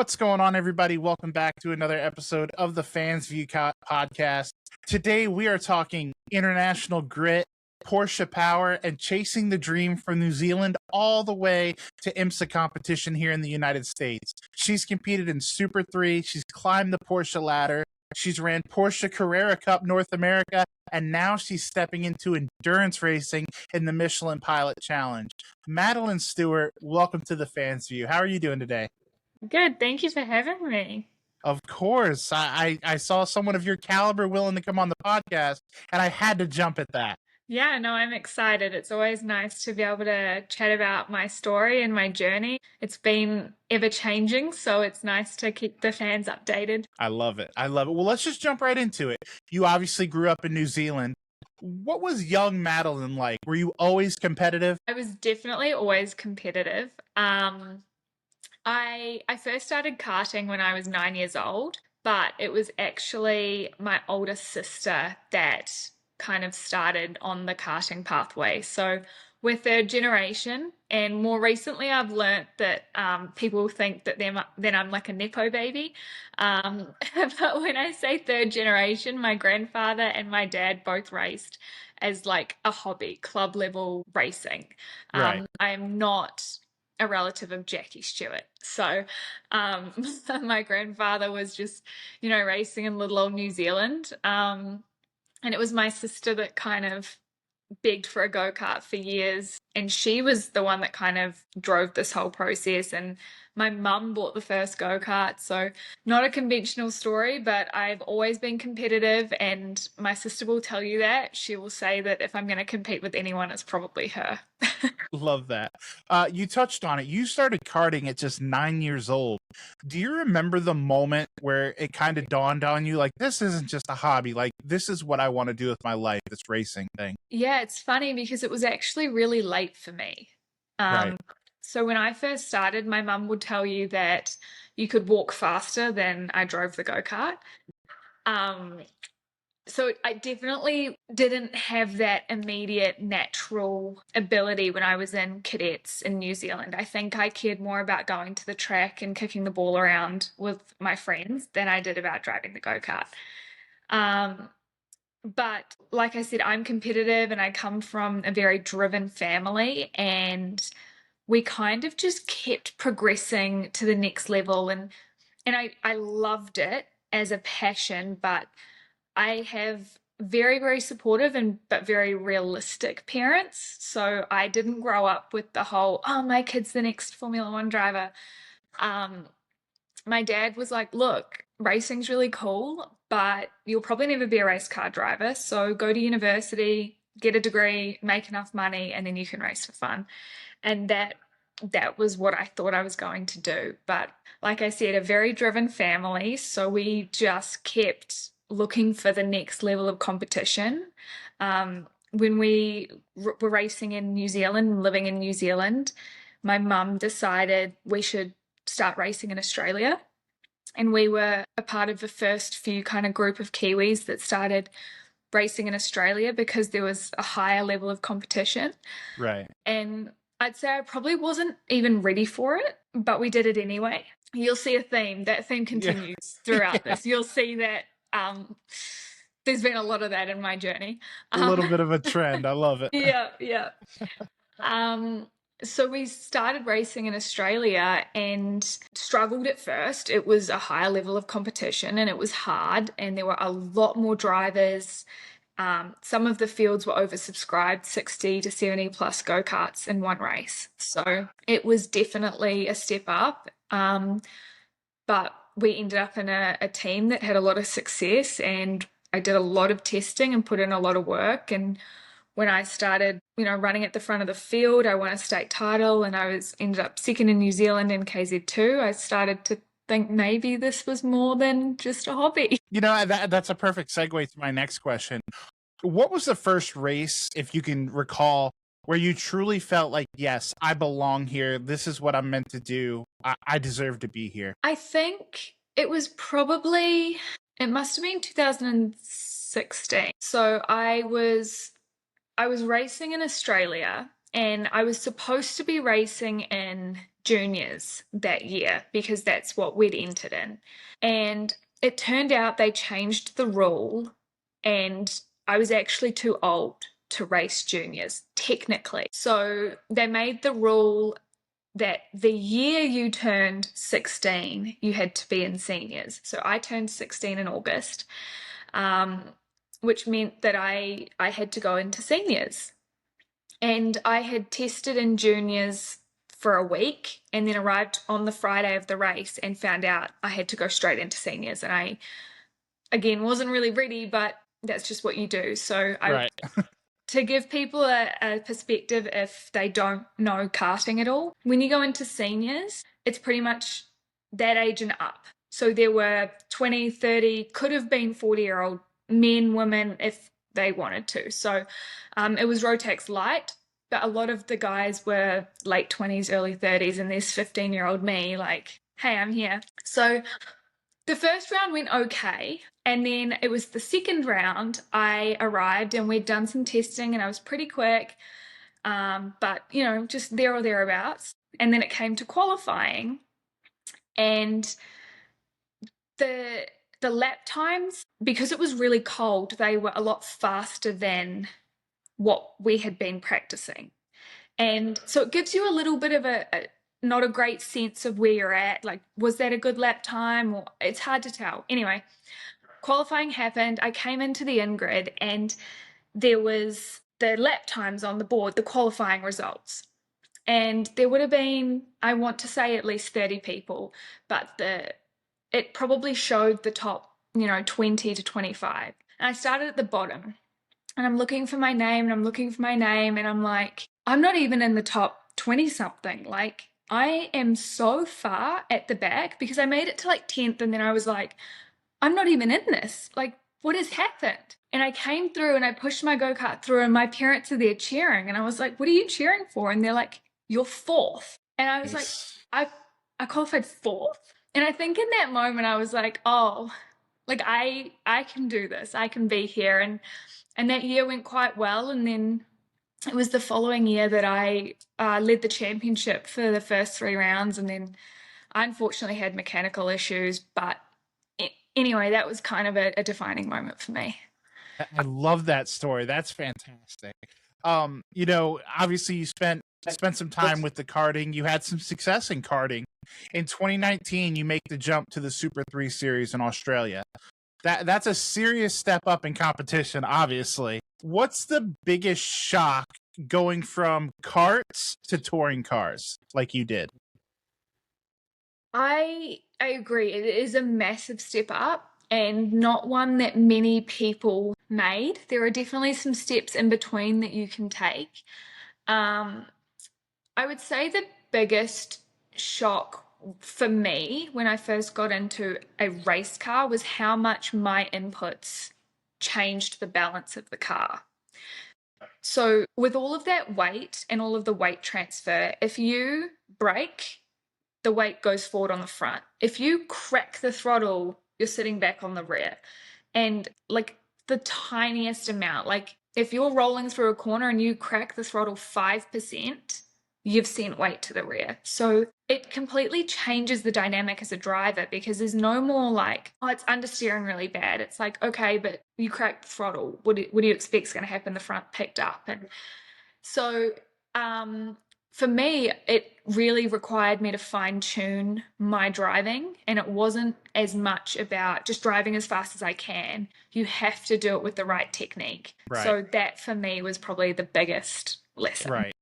What's going on, everybody? Welcome back to another episode of the Fans View podcast. Today, we are talking international grit, Porsche power, and chasing the dream from New Zealand all the way to IMSA competition here in the United States. She's competed in Super 3. She's climbed the Porsche ladder. She's ran Porsche Carrera Cup North America, and now she's stepping into endurance racing in the Michelin Pilot Challenge. Madeline Stewart, welcome to the Fans View. How are you doing today? Good. Thank you for having me. Of course. I saw someone of your caliber willing to come on the podcast, and I had to jump at that. Yeah, no, I'm excited. It's always nice to be able to chat about my story and my journey. It's been ever changing, so it's nice to keep the fans updated. I love it. I love it. Well, let's just jump right into it. You obviously grew up in New Zealand. What was young Madeline like? Were you always competitive? I was definitely always competitive. I first started karting when I was 9 years old, but it was actually my older sister that kind of started on the karting pathway. So we're third generation, and more recently I've learnt that people think that then I'm like a Nepo baby. But when I say third generation, my grandfather and my dad both raced as like a hobby, club level racing. Right. I am not a relative of Jackie Stewart. So my grandfather was just, racing in little old New Zealand. And it was my sister that kind of begged for a go-kart for years. And she was the one that kind of drove this whole process. And my mum bought the first go-kart. So not a conventional story, but I've always been competitive. And my sister will tell you that. She will say that if I'm going to compete with anyone, it's probably her. Love that. You touched on it. You started karting at just 9 years old. Do you remember the moment where it kind of dawned on you, like, this isn't just a hobby, like, this is what I want to do with my life, this racing thing? Yeah, it's funny because it was actually really late for me. Right. So when I first started, my mum would tell you that you could walk faster than I drove the go-kart. So I definitely didn't have that immediate natural ability when I was in cadets in New Zealand. I think I cared more about going to the track and kicking the ball around with my friends than I did about driving the go-kart. But like I said, I'm competitive and I come from a very driven family, and we kind of just kept progressing to the next level. And I loved it as a passion, but I have very, very supportive but very realistic parents. So I didn't grow up with the whole, oh, my kid's the next Formula One driver. My dad was like, look, racing's really cool, but you'll probably never be a race car driver. So go to university, get a degree, make enough money, and then you can race for fun. And that was what I thought I was going to do. But like I said, a very driven family. So we just kept looking for the next level of competition. When we were racing in New Zealand, living in New Zealand, my mum decided we should start racing in Australia. And we were a part of the first few kind of group of Kiwis that started racing in Australia because there was a higher level of competition. Right. And I'd say I probably wasn't even ready for it, but we did it anyway. You'll see a theme. That theme continues throughout this. You'll see that there's been a lot of that in my journey. A little bit of a trend. I love it. Yeah. So we started racing in Australia and struggled at first. It was a higher level of competition and it was hard, and there were a lot more drivers. Some of the fields were oversubscribed, 60 to 70 plus go-karts in one race. So it was definitely a step up. But we ended up in a team that had a lot of success, and I did a lot of testing and put in a lot of work. And when I started, running at the front of the field, I won a state title, and I ended up second in New Zealand in KZ2. I started to think maybe this was more than just a hobby. That's a perfect segue to my next question. What was the first race, if you can recall, where you truly felt like, yes, I belong here. This is what I'm meant to do. I deserve to be here. I think it was it must have been 2016. So I was racing in Australia, and I was supposed to be racing in juniors that year because that's what we'd entered in. And it turned out they changed the rule, and I was actually too old to race juniors, technically. So they made the rule that the year you turned 16, you had to be in seniors. So I turned 16 in August, which meant that I had to go into seniors. And I had tested in juniors for a week and then arrived on the Friday of the race and found out I had to go straight into seniors. And I, again, wasn't really ready, but that's just what you do. So Right. to give people a perspective if they don't know karting at all, when you go into seniors, it's pretty much that age and up. So there were 20, 30, could have been 40-year-old men, women, if they wanted to. So it was Rotax light, but a lot of the guys were late 20s, early 30s, and there's 15-year-old me like, hey, I'm here. So the first round went okay. And then it was the second round, I arrived and we'd done some testing and I was pretty quick, but, just there or thereabouts. And then it came to qualifying, and the lap times, because it was really cold, they were a lot faster than what we had been practicing. And so it gives you a little bit of a not a great sense of where you're at. Like, was that a good lap time? Or it's hard to tell. Anyway, qualifying happened. I came into the in-grid and there was the lap times on the board, the qualifying results. And there would have been, I want to say, at least 30 people, but it probably showed the top, 20 to 25. And I started at the bottom and I'm looking for my name and I'm looking for my name and I'm like, I'm not even in the top 20 something. Like, I am so far at the back because I made it to like 10th and then I was like, I'm not even in this. Like, what has happened? And I came through and I pushed my go-kart through and my parents are there cheering. And I was like, what are you cheering for? And they're like, you're fourth. And I was like, I qualified fourth. And I think in that moment I was like, oh, like I can do this. I can be here. And that year went quite well. And then it was the following year that I led the championship for the first 3 rounds. And then I unfortunately had mechanical issues, but anyway, that was kind of a defining moment for me. I love that story. That's fantastic. Obviously you spent some time with the karting. You had some success in karting. In 2019, you make the jump to the Super 3 Series in Australia. That's a serious step up in competition, obviously. What's the biggest shock going from karts to touring cars like you did? I agree. It is a massive step up and not one that many people made. There are definitely some steps in between that you can take. I would say the biggest shock for me when I first got into a race car was how much my inputs changed the balance of the car. So with all of that weight and all of the weight transfer, if you brake, the weight goes forward on the front. If you crack the throttle, you're sitting back on the rear. And like the tiniest amount, like if you're rolling through a corner and you crack the throttle 5%, you've sent weight to the rear. So it completely changes the dynamic as a driver because there's no more like, oh, it's understeering really bad. It's like, okay, but you cracked the throttle. What do you expect is going to happen? The front picked up. And so for me, it really required me to fine tune my driving, and it wasn't as much about just driving as fast as I can. You have to do it with the right technique. Right. So that for me was probably the biggest lesson. Right.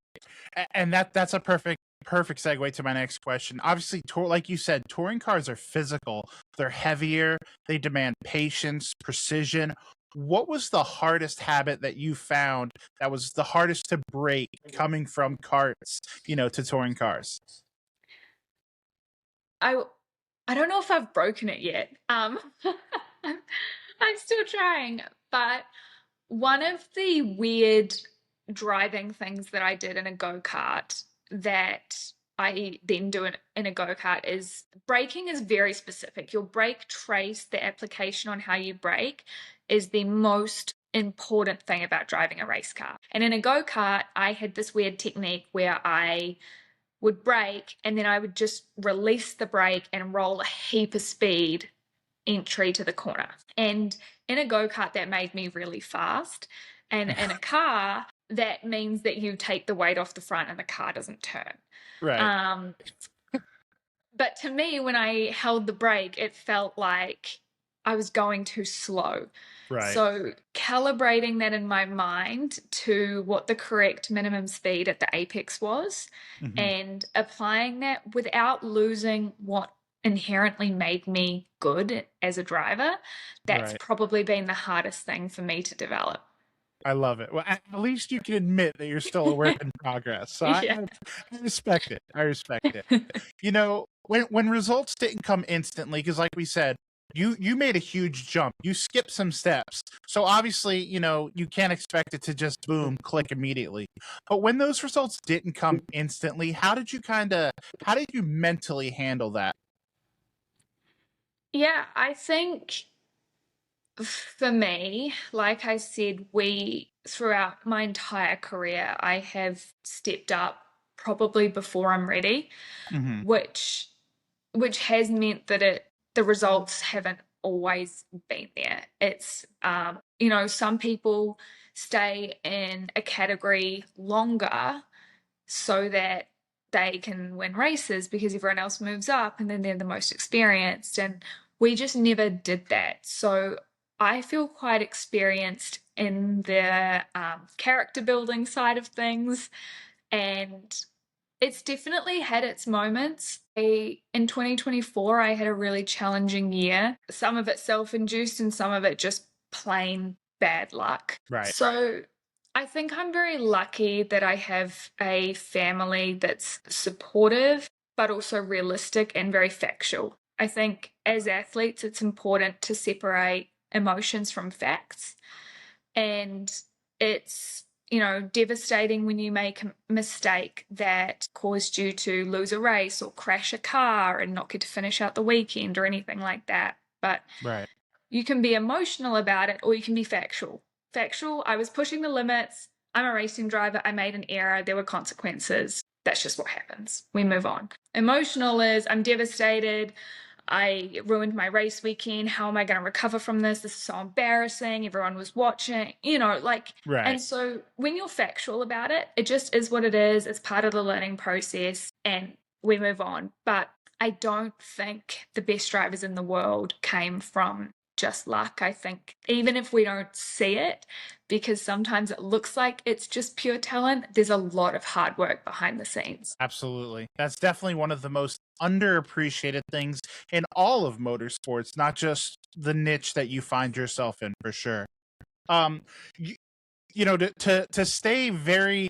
And that's a perfect segue to my next question. Obviously, like you said, touring cars are physical. They're heavier. They demand patience, precision. What was the hardest habit that you found that was the hardest to break coming from karts, to touring cars? I don't know if I've broken it yet. I'm still trying, but one of the weird driving things that I did in a go-kart that I then do in a go-kart is braking is very specific. Your brake trace, the application on how you brake is the most important thing about driving a race car. And in a go-kart, I had this weird technique where I would brake and then I would just release the brake and roll a heap of speed entry to the corner. And in a go-kart, that made me really fast. And in a car, that means that you take the weight off the front and the car doesn't turn. Right. But to me, when I held the brake, it felt like I was going too slow. Right. So calibrating that in my mind to what the correct minimum speed at the apex was, Mhm. and applying that without losing what inherently made me good as a driver, that's Right. probably been the hardest thing for me to develop. I love it. Well, at least you can admit that you're still a work in progress. So Yeah. I respect it. I respect it. You know, when results didn't come instantly, because like we said, you made a huge jump. You skipped some steps. So obviously, you know, you can't expect it to just boom, click immediately. But when those results didn't come instantly, how did you mentally handle that? Yeah, I think for me, like I said, throughout my entire career, I have stepped up probably before I'm ready, Hmm. which has meant that the results haven't always been there. It's some people stay in a category longer so that they can win races because everyone else moves up and then they're the most experienced. And we just never did that. So I feel quite experienced in the character building side of things. And it's definitely had its moments. In 2024, I had a really challenging year. Some of it self-induced and some of it just plain bad luck. Right. So I think I'm very lucky that I have a family that's supportive, but also realistic and very factual. I think as athletes, it's important to separate emotions from facts. And it's, devastating when you make a mistake that caused you to lose a race or crash a car and not get to finish out the weekend or anything like that. But Right. you can be emotional about it or you can be factual. Factual, I was pushing the limits. I'm a racing driver. I made an error. There were consequences. That's just what happens. We move on. Emotional is I'm devastated. I ruined my race weekend. How am I going to recover from this? This is so embarrassing. Everyone was watching, Right. and so when you're factual about it, it just is what it is. It's part of the learning process and we move on. But I don't think the best drivers in the world came from just luck. I think even if we don't see it, because sometimes it looks like it's just pure talent, there's a lot of hard work behind the scenes. Absolutely. That's definitely one of the most underappreciated things in all of motorsports, not just the niche that you find yourself in, for sure. Um you, to stay very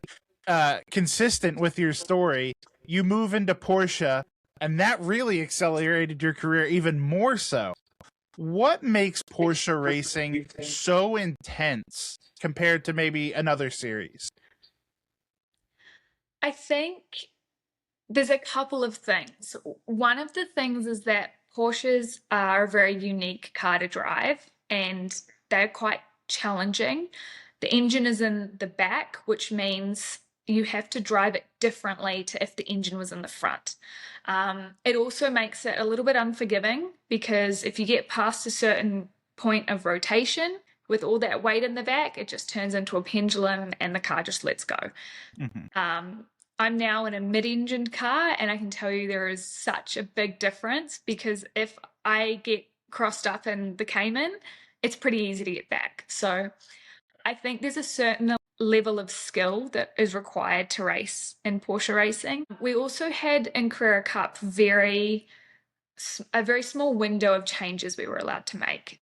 consistent with your story, you move into Porsche and that really accelerated your career even more so. What makes Porsche racing so intense compared to maybe another series? I think there's a couple of things. One of the things is that Porsches are a very unique car to drive and they're quite challenging. The engine is in the back, which means you have to drive it differently to if the engine was in the front. It also makes it a little bit unforgiving because if you get past a certain point of rotation with all that weight in the back, it just turns into a pendulum and the car just lets go. Mhm. I'm now in a mid-engined car and I can tell you there is such a big difference because if I get crossed up in the Cayman, it's pretty easy to get back. So I think there's a certain level of skill that is required to race in Porsche racing. We also had in Carrera Cup a very small window of changes we were allowed to make.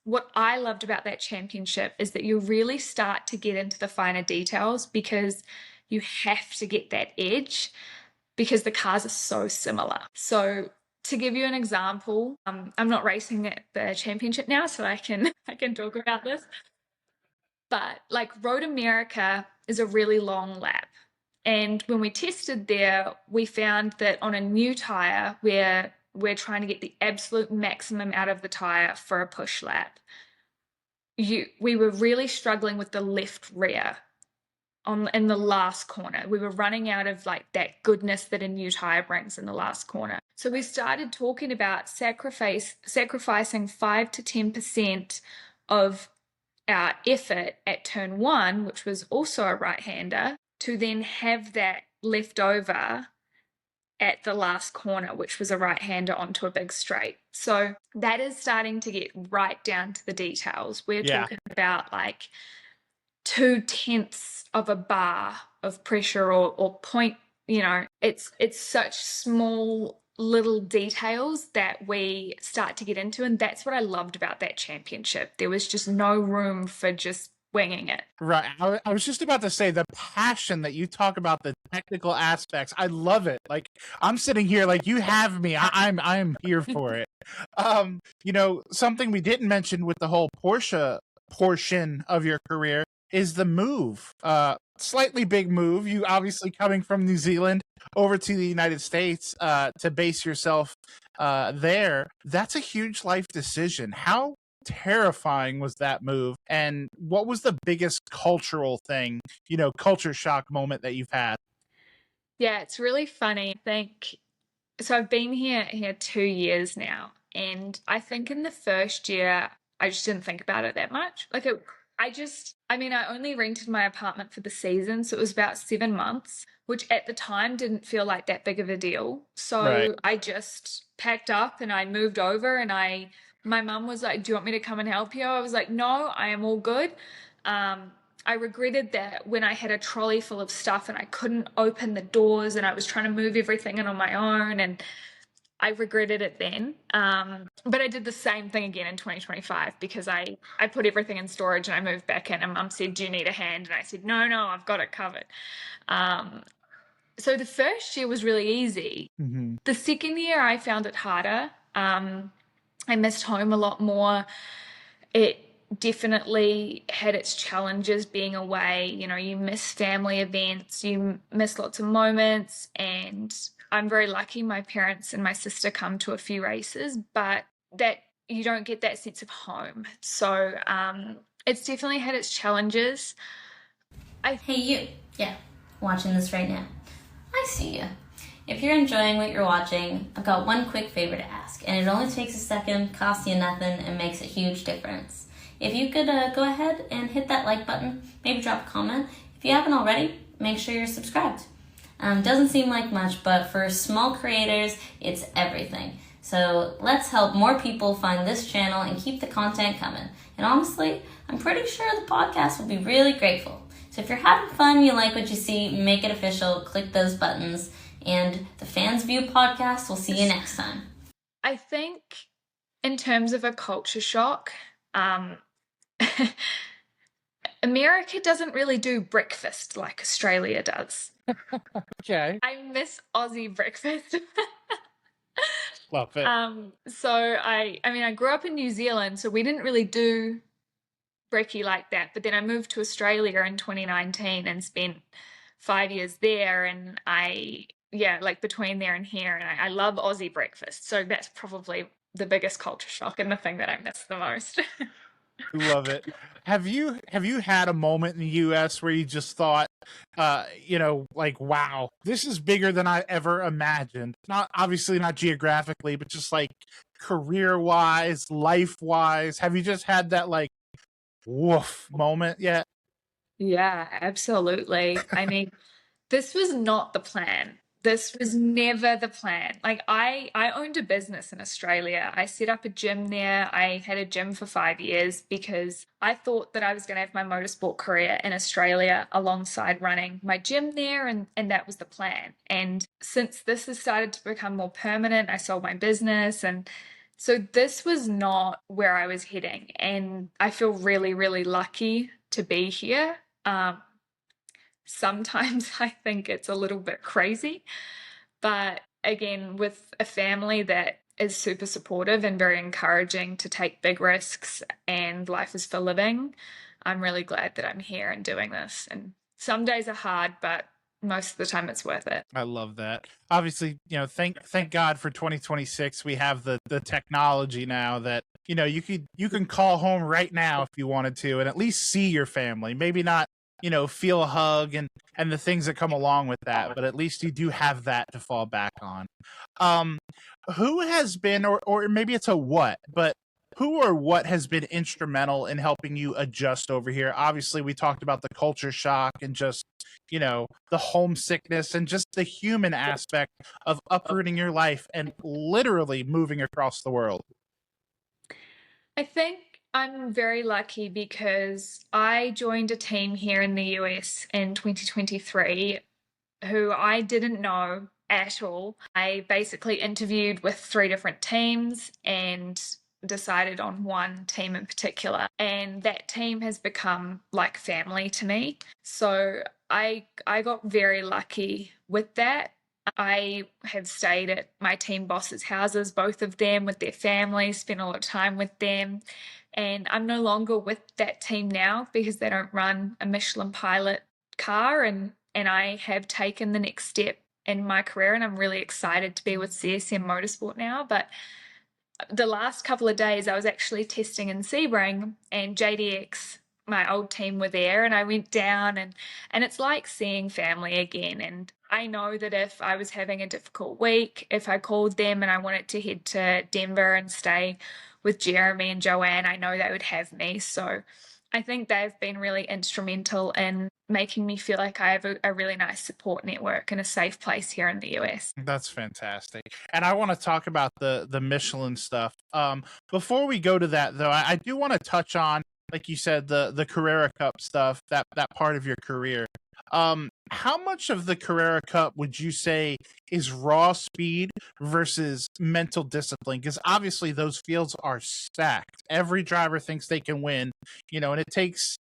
What I loved about that championship is that you really start to get into the finer details because you have to get that edge because the cars are so similar. So to give you an example, I'm not racing at the championship now, so I can talk about this. But like Road America is a really long lap. And when we tested there, we found that on a new tire, where we're trying to get the absolute maximum out of the tire for a push lap, we were really struggling with the left rear in the last corner. We were running out of like that goodness that a new tire brings in the last corner. So we started talking about sacrificing 5 to 10% of our effort at turn 1, which was also a right-hander, to then have that left over at the last corner, which was a right-hander onto a big straight. So that is starting to get right down to the details. We're talking about like 0.2 of a bar of pressure or point, it's such small little details that we start to get into, and that's what I loved about that championship. There was just no room for just winging it. Right. I was just about to say, the passion that you talk about, the technical aspects, I love it. Like, I'm sitting here like, you have me. I'm here for it. Something we didn't mention with the whole Porsche portion of your career is the move. Slightly big move. You obviously coming from New Zealand over to the United States to base yourself there. That's a huge life decision. How terrifying was that move, and what was the biggest cultural thing, culture shock moment that you've had? Yeah, it's really funny. I think so. I've been here 2 years now, and I think in the first year I just didn't think about it that much. I only rented my apartment for the season, so it was about 7 months, which at the time didn't feel like that big of a deal. So Right. I just packed up and I moved over, and my mum was like, "Do you want me to come and help you?" I was like, "No, I am all good." I regretted that when I had a trolley full of stuff and I couldn't open the doors and I was trying to move everything in on my own, and I regretted it then. But I did the same thing again in 2025 because I put everything in storage and I moved back in, and Mum said, "Do you need a hand?" And I said, No, I've got it covered. So the first year was really easy. Mm-hmm. The second year I found it harder. I missed home a lot more. It definitely had its challenges being away. You miss family events, you miss lots of moments, and I'm very lucky my parents and my sister come to a few races, but that you don't get that sense of home. So it's definitely had its challenges. Hey you, yeah, watching this right now. I see you. If you're enjoying what you're watching, I've got one quick favor to ask, and it only takes a second, costs you nothing, and makes a huge difference. If you could go ahead and hit that like button, maybe drop a comment. If you haven't already, make sure you're subscribed. Doesn't seem like much, but for small creators, it's everything. So let's help more people find this channel and keep the content coming. And honestly, I'm pretty sure the podcast will be really grateful. So if you're having fun, you like what you see, make it official, click those buttons, and the Fans View podcast will see you next time. I think in terms of a culture shock, America doesn't really do breakfast like Australia does. Okay. I miss Aussie breakfast. Love it. So I grew up in New Zealand, so we didn't really do brekkie like that. But then I moved to Australia in 2019 and spent 5 years there, and between there and here, and I love Aussie breakfast. So that's probably the biggest culture shock and the thing that I miss the most. Love it. Have you had a moment in the US where you just thought, like, wow, this is bigger than I ever imagined? Not obviously not geographically, but just like career wise, life wise. Have you just had that like woof moment yet? Yeah, absolutely. I mean, this was not the plan. This was never the plan. Like I owned a business in Australia. I set up a gym there. I had a gym for 5 years because I thought that I was going to have my motorsport career in Australia alongside running my gym there, and that was the plan. And since this has started to become more permanent, I sold my business, and so this was not where I was heading. And I feel really, really lucky to be here. Sometimes I think it's a little bit crazy, but again, with a family that is super supportive and very encouraging to take big risks, and life is for living, I'm really glad that I'm here and doing this. And some days are hard, but most of the time it's worth it. I love that. Obviously, thank God for 2026. We have the technology now that you know, you can call home right now if you wanted to and at least see your family. Maybe not, you know, feel a hug and the things that come along with that, but at least you do have that to fall back on. Who has been, or maybe it's a what, but who or what has been instrumental in helping you adjust over here? Obviously, we talked about the culture shock and just, you know, the homesickness and just the human aspect of uprooting your life and literally moving across the world. I think I'm very lucky because I joined a team here in the US in 2023 who I didn't know at all. I basically interviewed with 3 different teams and decided on one team in particular, and that team has become like family to me. So I got very lucky with that. I have stayed at my team bosses' houses, both of them with their families, spent a lot of time with them. And I'm no longer with that team now because they don't run a Michelin Pilot car, and I have taken the next step in my career, and I'm really excited to be with CSM Motorsport now. But the last couple of days I was actually testing in Sebring, and JDX, my old team, were there, and I went down and it's like seeing family again. And I know that if I was having a difficult week, if I called them and I wanted to head to Denver and stay with Jeremy and Joanne, I know they would have me. So I think they've been really instrumental in making me feel like I have a really nice support network and a safe place here in the US. That's fantastic. And I want to talk about the Michelin stuff. Before we go to that, though, I do want to touch on, like you said, the Carrera Cup stuff, that part of your career. How much of the Carrera Cup would you say is raw speed versus mental discipline? Because obviously those fields are stacked. Every driver thinks they can win, you know, and it takes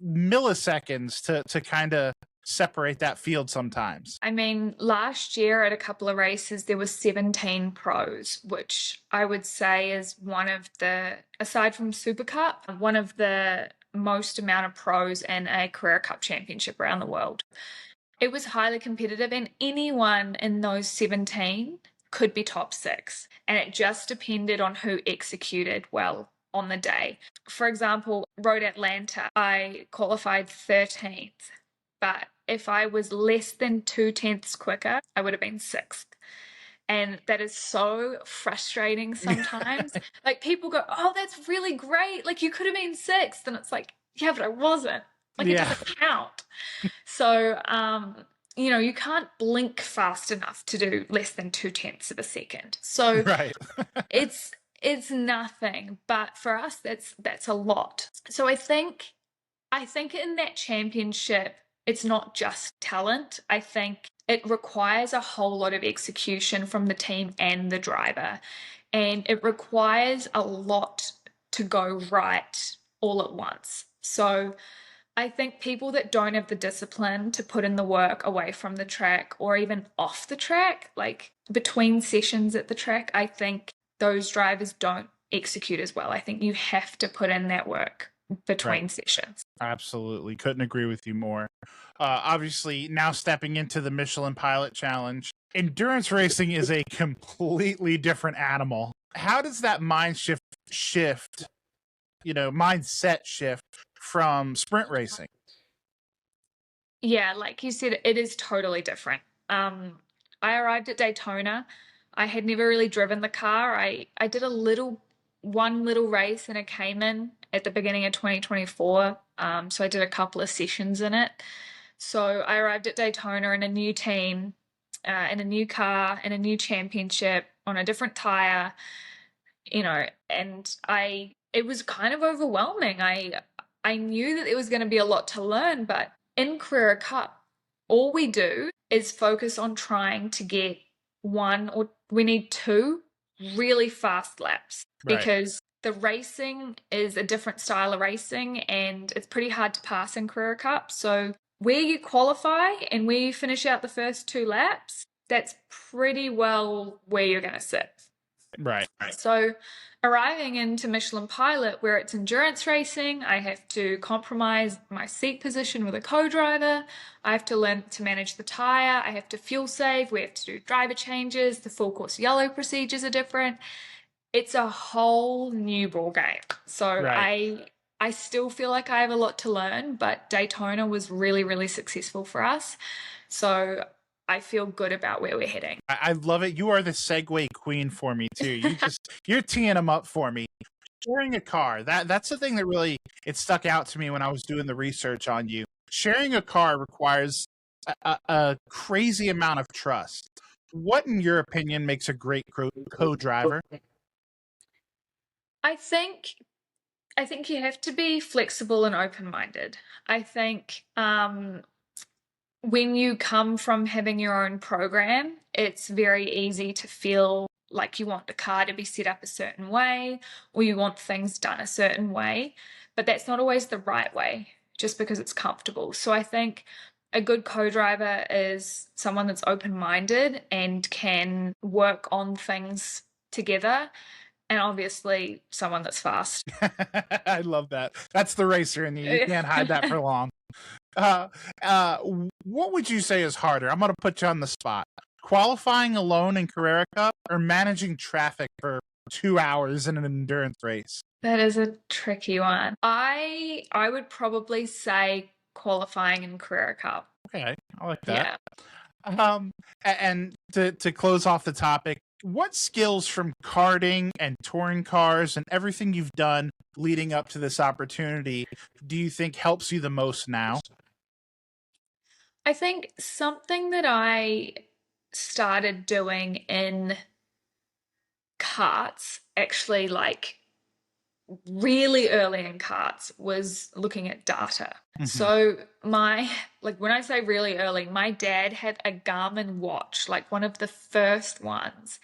milliseconds to kind of separate that field sometimes. I mean, last year at a couple of races, there was 17 pros, which I would say is one of the, aside from Super Cup, one of the most amount of pros in a Carrera Cup championship around the world. It was highly competitive, and anyone in those 17 could be top 6. And it just depended on who executed well on the day. For example, Road Atlanta, I qualified 13th, but if I was less than 2/10 quicker, I would have been 6th. And that is so frustrating sometimes. Like, people go, oh, that's really great. Like, you could have been 6th. And it's like, yeah, but I wasn't. Like, it doesn't count. So, you know, you can't blink fast enough to do less than 2/10 of a second. So Right. it's nothing. But for us, that's a lot. So I think in that championship, it's not just talent. I think it requires a whole lot of execution from the team and the driver. And it requires a lot to go right all at once. So I think people that don't have the discipline to put in the work away from the track or even off the track, like between sessions at the track, I think those drivers don't execute as well. I think you have to put in that work between sessions. Absolutely. Couldn't agree with you more. Obviously, now stepping into the Michelin Pilot Challenge, endurance racing is a completely different animal. How does that mindset shift from sprint racing? Yeah, like you said, it is totally different. I arrived at Daytona. I had never really driven the car. I did one little race in a Cayman at the beginning of 2024. So I did a couple of sessions in it. So I arrived at Daytona in a new team, in a new car, in a new championship, on a different tire, you know, and it was kind of overwhelming. I knew that there was going to be a lot to learn, but in Carrera Cup, all we do is focus on trying to get we need 2 really fast laps, because the racing is a different style of racing and it's pretty hard to pass in Carrera Cup. So where you qualify and where you finish out the first 2 laps, that's pretty well where you're going to sit. Right. So arriving into Michelin Pilot, where it's endurance racing, I have to compromise my seat position with a co-driver. I have to learn to manage the tire. I have to fuel save. We have to do driver changes. The full course yellow procedures are different. it's a whole new ball game. So Right. I still feel like I have a lot to learn, but Daytona was really, really successful for us. So I feel good about where we're heading. I love it. You are the segue queen for me too. You're teeing them up for me. Sharing a car, that's the thing that really it stuck out to me when I was doing the research on you. Sharing a car requires a crazy amount of trust. What, in your opinion, makes a great co-driver? I think you have to be flexible and open-minded. I think when you come from having your own program, it's very easy to feel like you want the car to be set up a certain way or you want things done a certain way, but that's not always the right way just because it's comfortable. So I think a good co-driver is someone that's open-minded and can work on things together, and obviously someone that's fast. I love that. That's the racer in you. You can't hide that for long. Uh, uh, what would you say is harder? I'm going to put you on the spot. Qualifying alone in Carrera Cup or managing traffic for 2 hours in an endurance race? That is a tricky one. I would probably say qualifying in Carrera Cup. Okay, I like that. Yeah. And to close off the topic, what skills from karting and touring cars and everything you've done leading up to this opportunity do you think helps you the most now? I think something that I started doing in karts, actually like really early in karts, was looking at data. So when I say really early, my dad had a Garmin watch, like one of the first ones,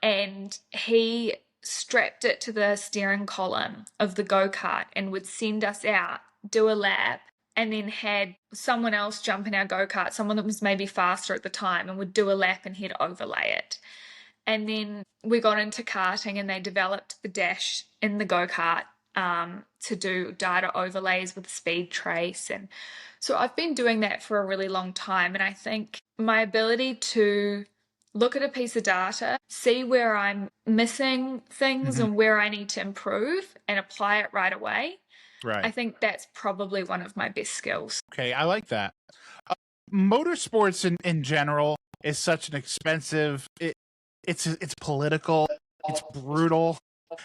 and he strapped it to the steering column of the go-kart and would send us out, do a lap, and then had someone else jump in our go-kart, someone that was maybe faster at the time, and would do a lap and he'd overlay it. And then we got into karting and they developed the dash in the go-kart to do data overlays with speed trace. And so I've been doing that for a really long time. And I think my ability to look at a piece of data, see where I'm missing things and where I need to improve and apply it right away. Right. I think that's probably one of my best skills. Okay, I like that. Motorsports in general is such an expensive. It's political. It's brutal.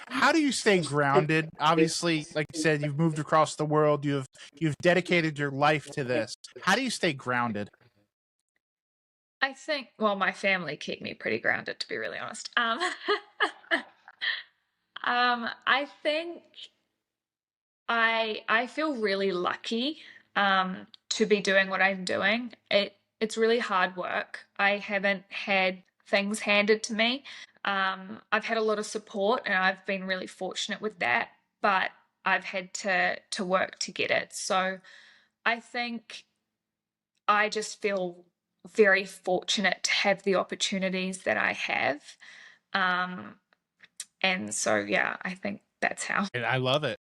How do you stay grounded? Obviously, like you said, you've moved across the world. You've dedicated your life to this. How do you stay grounded? I think, well, my family keep me pretty grounded, to be really honest. I think I feel really lucky to be doing what I'm doing. It's really hard work. I haven't had things handed to me. I've had a lot of support and I've been really fortunate with that, but I've had to work to get it. So I think I just feel very fortunate to have the opportunities that I have. And so, yeah, I think that's how. And I love it.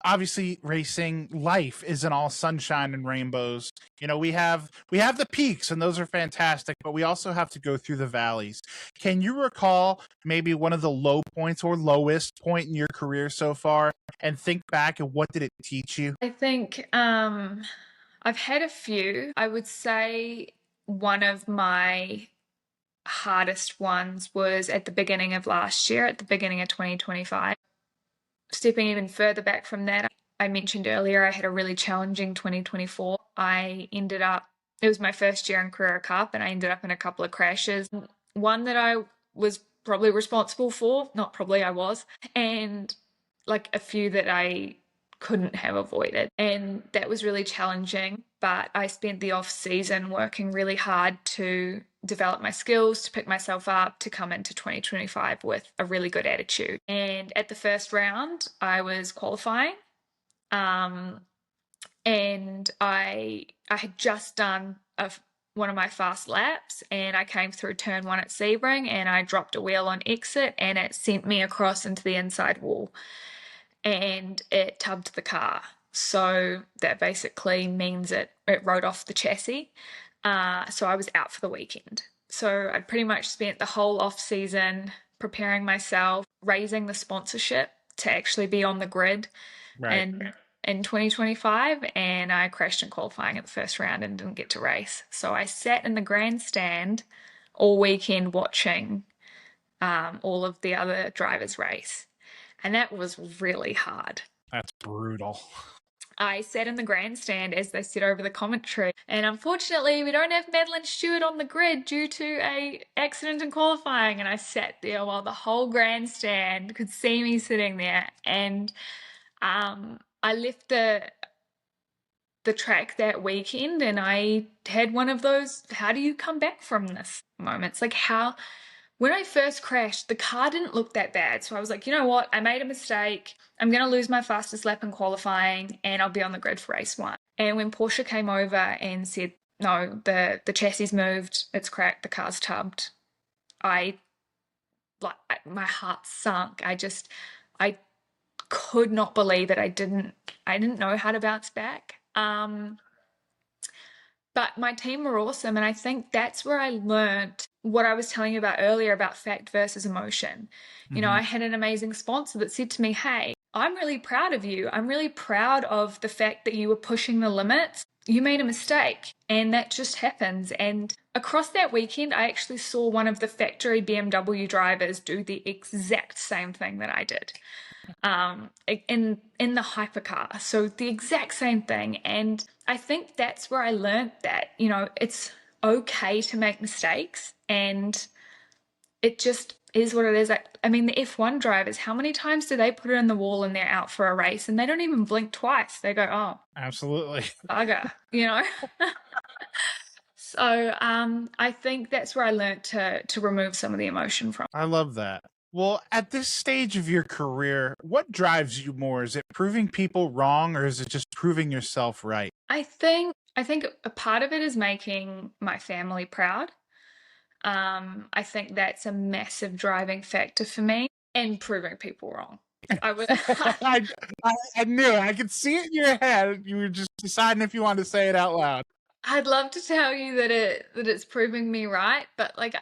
Obviously, racing life isn't all sunshine and rainbows. You know, we have the peaks, and those are fantastic, but we also have to go through the valleys. Can you recall maybe one of the low points or lowest point in your career so far, and think back and what did it teach you? I think I've had a few. I would say one of my hardest ones was at the beginning of last year, at the beginning of 2025. Stepping even further back from that, I mentioned earlier I had a really challenging 2024. It was my first year in Carrera Cup, and I ended up in a couple of crashes. One that I was probably responsible for, not probably, I was, and like a few that I couldn't have avoided. And that was really challenging, but I spent the off season working really hard to develop my skills, to pick myself up, to come into 2025 with a really good attitude. And at the first round, I was qualifying. And I had just done one of my fast laps, and I came through turn 1 at Sebring, and I dropped a wheel on exit, and it sent me across into the inside wall, and it tubbed the car. So that basically means it rode off the chassis. So I was out for the weekend. So I'd pretty much spent the whole off season preparing myself, raising the sponsorship to actually be on the grid in 2025, and I crashed in qualifying at the first round and didn't get to race. So I sat in the grandstand all weekend watching all of the other drivers race, and that was really hard. That's brutal. I sat in the grandstand as they said over the commentary, and unfortunately we don't have Madeline Stewart on the grid due to a accident in qualifying, and I sat there while the whole grandstand could see me sitting there, and I left the track that weekend, and I had one of those, how do you come back from this moments? Like, when I first crashed, the car didn't look that bad. So I was like, you know what? I made a mistake. I'm going to lose my fastest lap in qualifying, and I'll be on the grid for race 1. And when Porsche came over and said, no, the chassis moved, it's cracked, the car's tubbed, my heart sunk. I could not believe it. I didn't know how to bounce back. But my team were awesome, and I think that's where I learned what I was telling you about earlier about fact versus emotion. You know, I had an amazing sponsor that said to me, hey, I'm really proud of you. I'm really proud of the fact that you were pushing the limits. You made a mistake, and that just happens. And across that weekend, I actually saw one of the factory BMW drivers do the exact same thing that I did in the hypercar. So the exact same thing. And I think that's where I learned that, you know, it's okay to make mistakes, and it just is what it is. I mean, the F1 drivers, how many times do they put it in the wall and they're out for a race and they don't even blink twice? They go, oh, absolutely, bugger, you know? So I think that's where I learned to remove some of the emotion from. I love that. Well, at this stage of your career, what drives you more? Is it proving people wrong, or is it just proving yourself right? I think a part of it is making my family proud. I think that's a massive driving factor for me, and proving people wrong. I knew it. I could see it in your head. You were just deciding if you wanted to say it out loud. I'd love to tell you that it's proving me right, but like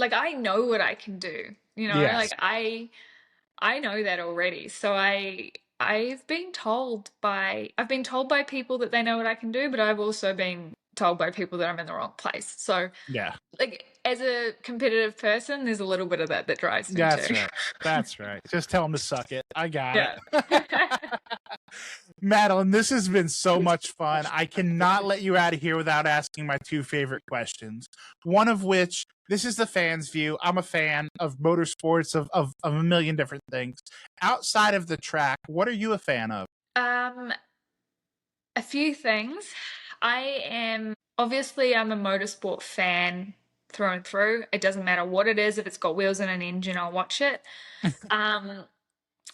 I know what I can do. You know, Yes. like I know that already. So I've been told by people that they know what I can do, but I've also been told by people that I'm in the wrong place. So yeah, like as a competitive person, there's a little bit of that drives me that's too. right. That's right. Just tell them to suck it. I got Yeah. it. Madeline, this has been so much fun. I cannot let you out of here without asking my 2 favorite questions. One of which, this is the fan's view. I'm a fan of motorsports, of a million different things. Outside of the track, what are you a fan of? A few things. I'm a motorsport fan through and through. It doesn't matter what it is. If it's got wheels and an engine, I'll watch it.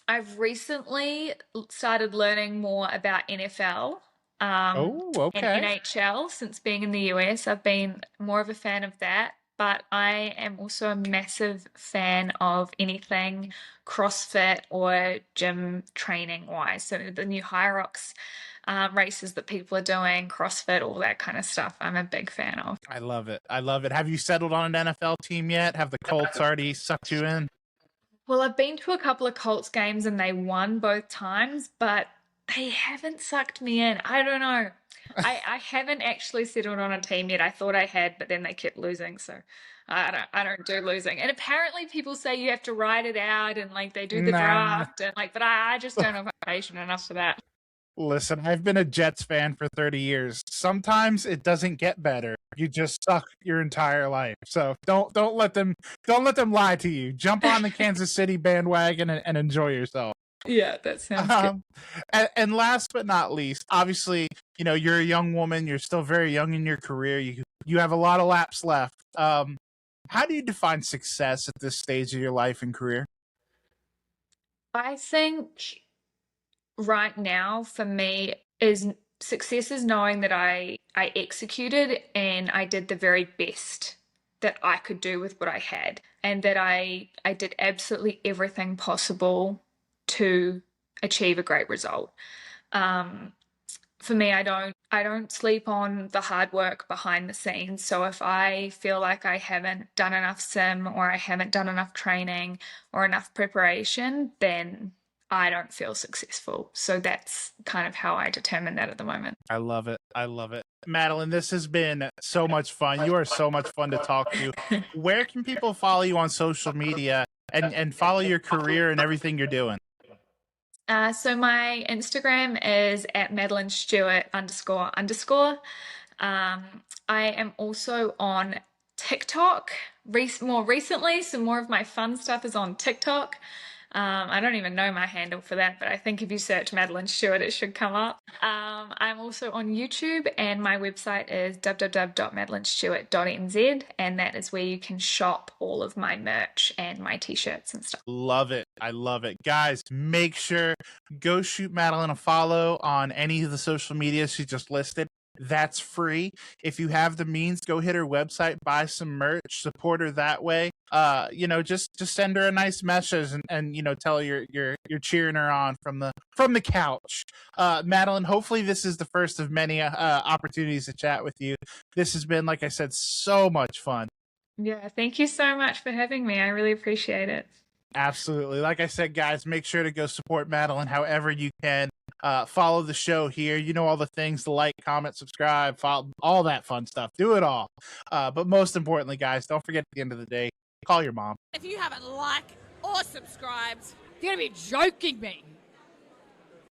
I've recently started learning more about NFL and NHL since being in the US. I've been more of a fan of that, but I am also a massive fan of anything CrossFit or gym training wise. So the new Hyrox races that people are doing, CrossFit, all that kind of stuff, I'm a big fan of. I love it. I love it. Have you settled on an NFL team yet? Have the Colts already sucked you in? Well, I've been to a couple of Colts games and they won both times, but they haven't sucked me in. I don't know. I haven't actually settled on a team yet. I thought I had, but then they kept losing, so I don't do losing. And apparently people say you have to write it out and like they do the draft and like, but I just don't have patient enough for that. Listen, I've been a Jets fan for 30 years. Sometimes it doesn't get better. You just suck your entire life. So don't let them lie to you. Jump on the Kansas City bandwagon and enjoy yourself. Yeah, that sounds good. And last but not least, obviously, you know, you're a young woman. You're still very young in your career. You have a lot of laps left. How do you define success at this stage of your life and career? I think right now for me is success is knowing that I executed and I did the very best that I could do with what I had, and that I did absolutely everything possible to achieve a great result. for me, I don't sleep on the hard work behind the scenes. So if I feel like I haven't done enough sim, or I haven't done enough training or enough preparation, then I don't feel successful. So that's kind of how I determine that at the moment. I love it. I love it. Madeline, this has been so much fun. You are so much fun to talk to. Where can people follow you on social media and follow your career and everything you're doing? So my Instagram is at Madeline Stewart __. I am also on TikTok more recently, so more of my fun stuff is on TikTok. I don't even know my handle for that, but I think if you search Madeline Stewart, it should come up. I'm also on YouTube, and my website is www.madelinestewart.nz, and that is where you can shop all of my merch and my t-shirts and stuff. Love it. I love it. Guys, make sure, go shoot Madeline a follow on any of the social media she just listed. That's free. If you have the means, go hit her website, buy some merch, support her that way. Just send her a nice message and tell her you're cheering her on from the couch. Madeline, hopefully this is the first of many opportunities to chat with you. This has been, like I said, so much fun. Yeah, thank you so much for having me. I really appreciate it. Absolutely. Like I said, guys, make sure to go support Madeline however you can. Follow the show here. You know all the things, the like, comment, subscribe, follow, all that fun stuff. Do it all. But most importantly, guys, don't forget at the end of the day, call your mom. If you haven't liked or subscribed, you're going to be joking me.